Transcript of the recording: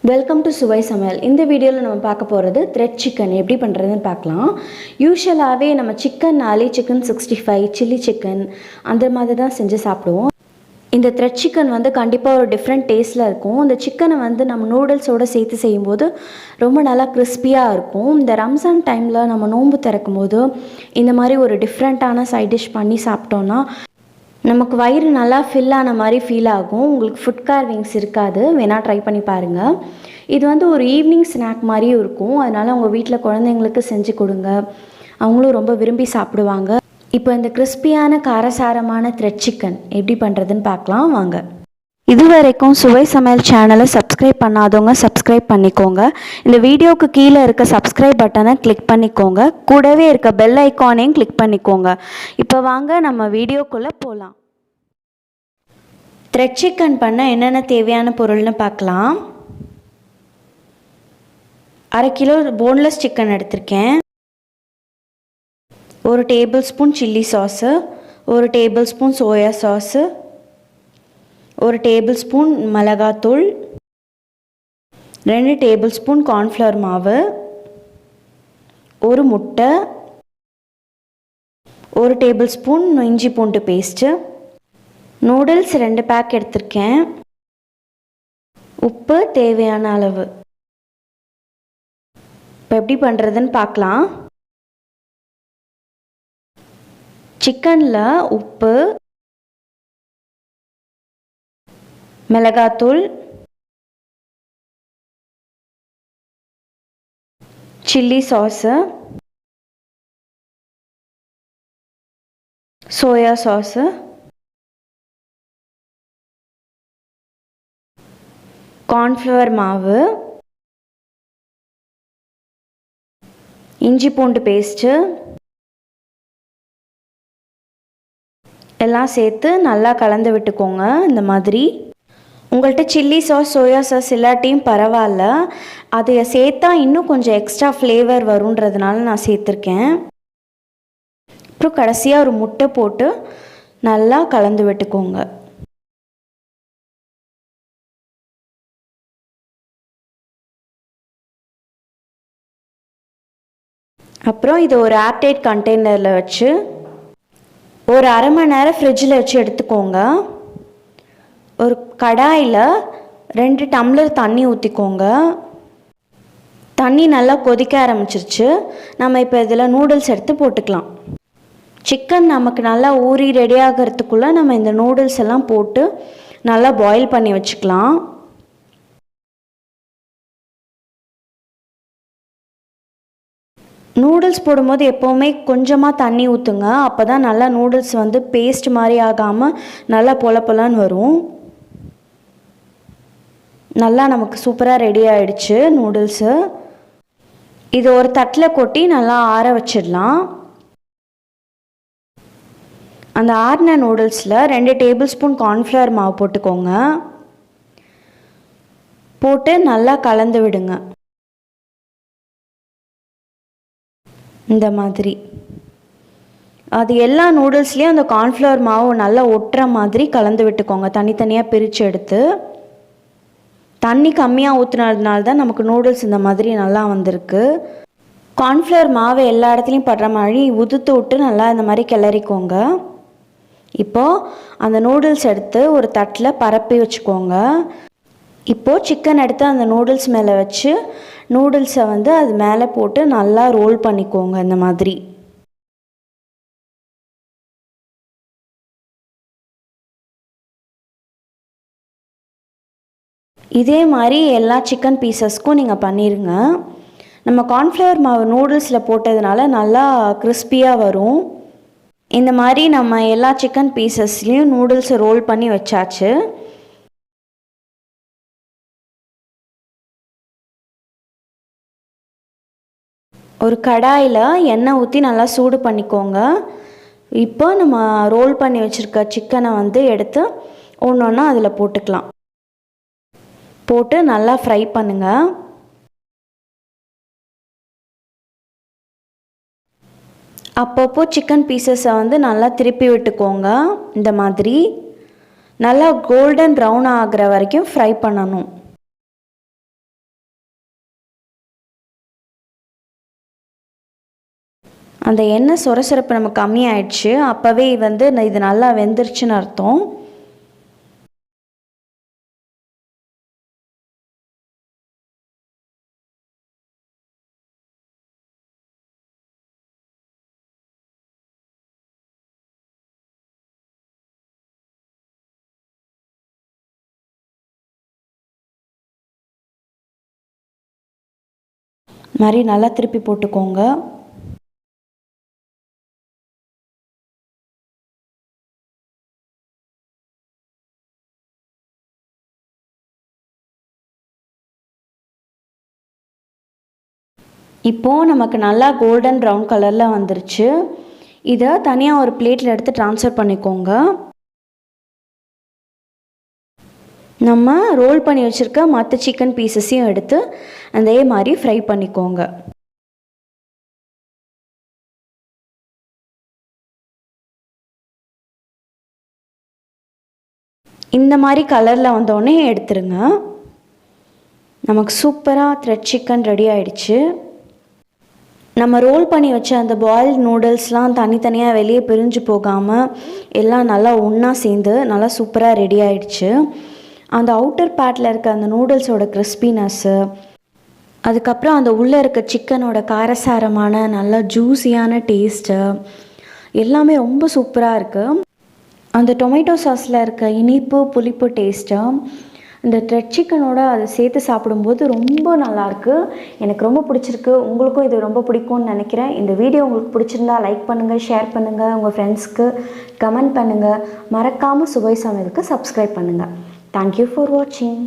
Welcome to சுவை சமையல். இந்த வீடியோவில் நம்ம பார்க்க போகிறது த்ரெட் சிக்கன் எப்படி பண்ணுறதுன்னு பார்க்கலாம். யூஸ்வலாகவே நம்ம சிக்கன்னாலே சிக்கன் 65, சில்லி சிக்கன் அந்த மாதிரி தான் செஞ்சு சாப்பிடுவோம். இந்த த்ரெட் சிக்கன் வந்து கண்டிப்பாக ஒரு டிஃப்ரெண்ட் டேஸ்ட்டில் இருக்கும். இந்த சிக்கனை வந்து நம்ம நூடுல்ஸோடு சேர்த்து செய்யும்போது ரொம்ப நல்லா கிறிஸ்பியாக இருக்கும். இந்த ரம்ஜான் டைமில் நம்ம நோன்பு திறக்கும் போது இந்த மாதிரி ஒரு டிஃப்ரெண்ட்டான சைட் டிஷ் பண்ணி சாப்பிட்டோன்னா நமக்கு வயிறு நல்லா ஃபில் ஆன மாதிரி ஃபீல் ஆகும். உங்களுக்கு ஃபுட் கார்விங்ஸ் இருக்காது, வேணால் ட்ரை பண்ணி பாருங்கள். இது வந்து ஒரு ஈவினிங் ஸ்நாக் மாதிரியும் இருக்கும். அதனால் உங்கள் வீட்டில் குழந்தைங்களுக்கு செஞ்சு கொடுங்க, அவங்களும் ரொம்ப விரும்பி சாப்பிடுவாங்க. இப்போ இந்த கிறிஸ்பியான காரசாரமான த்ரெட் சிக்கன் எப்படி பண்ணுறதுன்னு பார்க்கலாம் வாங்க. இதுவரைக்கும் சுவை சமையல் சேனலை சப்ஸ்கிரைப் பண்ணாதவங்க சப்ஸ்கிரைப் பண்ணிக்கோங்க. இந்த வீடியோவுக்கு கீழே இருக்க சப்ஸ்கிரைப் பட்டனை கிளிக் பண்ணிக்கோங்க. கூடவே இருக்க பெல் ஐக்கானையும் கிளிக் பண்ணிக்கோங்க. இப்போ வாங்க நம்ம வீடியோக்குள்ளே போகலாம். த்ரெட் சிக்கன் பண்ண என்னென்ன தேவையான பொருள்னு பார்க்கலாம். 1/2 கிலோ போன்லெஸ் சிக்கன் எடுத்திருக்கேன். 1 table spoon chilli sauce, 1 table spoon soya sauce, 1 table spoon மிளகாத்தூள், 2 டேபிள் ஸ்பூன் கார்ன்ஃப்ளவர் மாவு, 1 முட்டை, 1 டேபிள் ஸ்பூன் இஞ்சி பூண்டு பேஸ்ட்டு, நூடுல்ஸ் 2 பேக் எடுத்திருக்கேன், உப்பு தேவையான அளவு. இப்போ எப்படி பண்ணுறதுன்னு பார்க்கலாம். சிக்கனில் உப்பு, மிளகாத்தூள், chilli sauce, soya sauce, cornflour மாவு, இஞ்சி பூண்டு பேஸ்ட்டு எல்லாம் சேர்த்து நல்லா கலந்து விட்டுக்கோங்க. இந்த மாதிரி உங்கள்கிட்ட சில்லி சாஸ் சோயா சாஸ் இல்லாட்டியும் பரவாயில்ல, அதை சேர்த்தா இன்னும் கொஞ்சம் எக்ஸ்ட்ரா ஃப்ளேவர் வருன்றதுனால நான் சேர்த்துருக்கேன். அப்புறம் கடைசியாக ஒரு முட்டை போட்டு நல்லா கலந்து விட்டுக்கோங்க. அப்புறம் இதை ஒரு ஏர்டைட் கண்டெய்னரில் வச்சு ஒரு 1/2 மணி நேரம் ஃப்ரிட்ஜில் வச்சு எடுத்துக்கோங்க. ஒரு கடாயில் 2 டம்ளர் தண்ணி ஊற்றிக்கோங்க. தண்ணி நல்லா கொதிக்க ஆரம்பிச்சிருச்சு. நம்ம இப்போ இதில் நூடுல்ஸ் எடுத்து போட்டுக்கலாம். சிக்கன் நமக்கு நல்லா ஊறி ரெடி ஆகிறதுக்குள்ளே நம்ம இந்த நூடுல்ஸ் எல்லாம் போட்டு நல்லா பாயில் பண்ணி வச்சுக்கலாம். நூடுல்ஸ் போடும்போது எப்போவுமே கொஞ்சமாக தண்ணி ஊற்றுங்க. அப்போ தான் நல்லா நூடுல்ஸ் வந்து பேஸ்ட் மாதிரி ஆகாமல் நல்லா பொல பொலன்னு வரும். நல்லா நமக்கு சூப்பராக ரெடி ஆகிடுச்சு நூடுல்ஸு. இது ஒரு தட்டில் கொட்டி நல்லா ஆற வச்சிடலாம். அந்த ஆறின நூடுல்ஸில் 2 டேபிள் ஸ்பூன் கார்ன்ஃப்ளவர் மாவு போட்டுக்கோங்க. போட்டு நல்லா கலந்து விடுங்க. இந்த மாதிரி அது எல்லா நூடுல்ஸ்லேயும் அந்த கார்ன்ஃப்ளவர் மாவு நல்லா ஒட்டுற மாதிரி கலந்து விட்டுக்கோங்க. தனித்தனியாக பிரித்து எடுத்து தண்ணி கம்மியாக ஊற்றுனதுனால தான் நமக்கு நூடுல்ஸ் இந்த மாதிரி நல்லா வந்திருக்கு. கார்ன்ஃப்ளவர் மாவு எல்லா இடத்துலையும் படுற மாதிரி உதுத்து விட்டு நல்லா இந்த மாதிரி கிளறிக்கோங்க. இப்போது அந்த நூடுல்ஸ் எடுத்து ஒரு தட்டில் பரப்பி வச்சுக்கோங்க. இப்போது சிக்கன் எடுத்து அந்த நூடுல்ஸ் மேலே வச்சு நூடுல்ஸை வந்து அது மேலே போட்டு நல்லா ரோல் பண்ணிக்கோங்க. இந்த மாதிரி இதே மாதிரி எல்லா சிக்கன் பீசஸ்க்கும் நீங்கள் பண்ணிடுங்க. நம்ம கார்ன்ஃப்ளவர் மாவு நூடுல்ஸில் போட்டதுனால நல்லா கிறிஸ்பியாக வரும். இந்த மாதிரி நம்ம எல்லா சிக்கன் பீசஸ்லேயும் நூடுல்ஸை ரோல் பண்ணி வச்சாச்சு. ஒரு கடாயில் எண்ணெய் ஊற்றி நல்லா சூடு பண்ணிக்கோங்க. இப்போ நம்ம ரோல் பண்ணி வச்சுருக்க சிக்கனை வந்து எடுத்து ஒன்று ஒன்றா அதில் போட்டுக்கலாம். போட்டு நல்லா ஃப்ரை பண்ணுங்கள். அப்பப்போ சிக்கன் பீசஸை வந்து நல்லா திருப்பி விட்டுக்கோங்க. இந்த மாதிரி நல்லா கோல்டன் ப்ரௌன் ஆகிற வரைக்கும் ஃப்ரை பண்ணணும். அந்த எண்ணெய் சொரசொரப்பு நமக்கு கம்மியாயிடுச்சு. அப்போவே வந்து இது நல்லா வெந்துருச்சுன்னு அர்த்தம். மாதிரி நல்லா திருப்பி போட்டுக்கோங்க. இப்போது நமக்கு நல்லா கோல்டன் ப்ரௌன் கலரில் வந்துருச்சு. இதை தனியாக ஒரு பிளேட்டில் எடுத்து ட்ரான்ஸ்ஃபர் பண்ணிக்கோங்க. நம்ம ரோல் பண்ணி வச்சுருக்க மற்ற சிக்கன் பீசஸையும் எடுத்து அதே மாதிரி ஃப்ரை பண்ணிக்கோங்க. இந்த மாதிரி கலரில் வந்தோடனே எடுத்துருங்க. நமக்கு சூப்பராக த்ரெட் சிக்கன் ரெடி ஆகிடுச்சு. நம்ம ரோல் பண்ணி வச்ச அந்த பாயில்டு நூடுல்ஸ்லாம் தனித்தனியாக வெளியே பிரிஞ்சு போகாமல் எல்லாம் நல்லா ஒன்றா சேர்ந்து நல்லா சூப்பராக ரெடி ஆகிடுச்சு. அந்த அவுட்டர் பேட்டில் இருக்க அந்த நூடுல்ஸோட கிறிஸ்பினஸ்ஸு, அதுக்கப்புறம் அந்த உள்ளே இருக்க சிக்கனோட காரசாரமான நல்லா ஜூஸியான டேஸ்ட்டு எல்லாமே ரொம்ப சூப்பராக இருக்குது. அந்த டொமேட்டோ சாஸில் இருக்க இனிப்பு புளிப்பு டேஸ்ட்டு இந்த த்ரெட் சிக்கனோட அதை சேர்த்து சாப்பிடும்போது ரொம்ப நல்லாயிருக்கு. எனக்கு ரொம்ப பிடிச்சிருக்கு. உங்களுக்கும் இது ரொம்ப பிடிக்கும்னு நினைக்கிறேன். இந்த வீடியோ உங்களுக்கு பிடிச்சிருந்தா லைக் பண்ணுங்கள், ஷேர் பண்ணுங்கள், உங்கள் ஃப்ரெண்ட்ஸ்க்கு கமெண்ட் பண்ணுங்கள். மறக்காமல் சுவை சமையலுக்கு சப்ஸ்கிரைப் பண்ணுங்கள். தேங்க்யூ ஃபார் வாட்சிங்.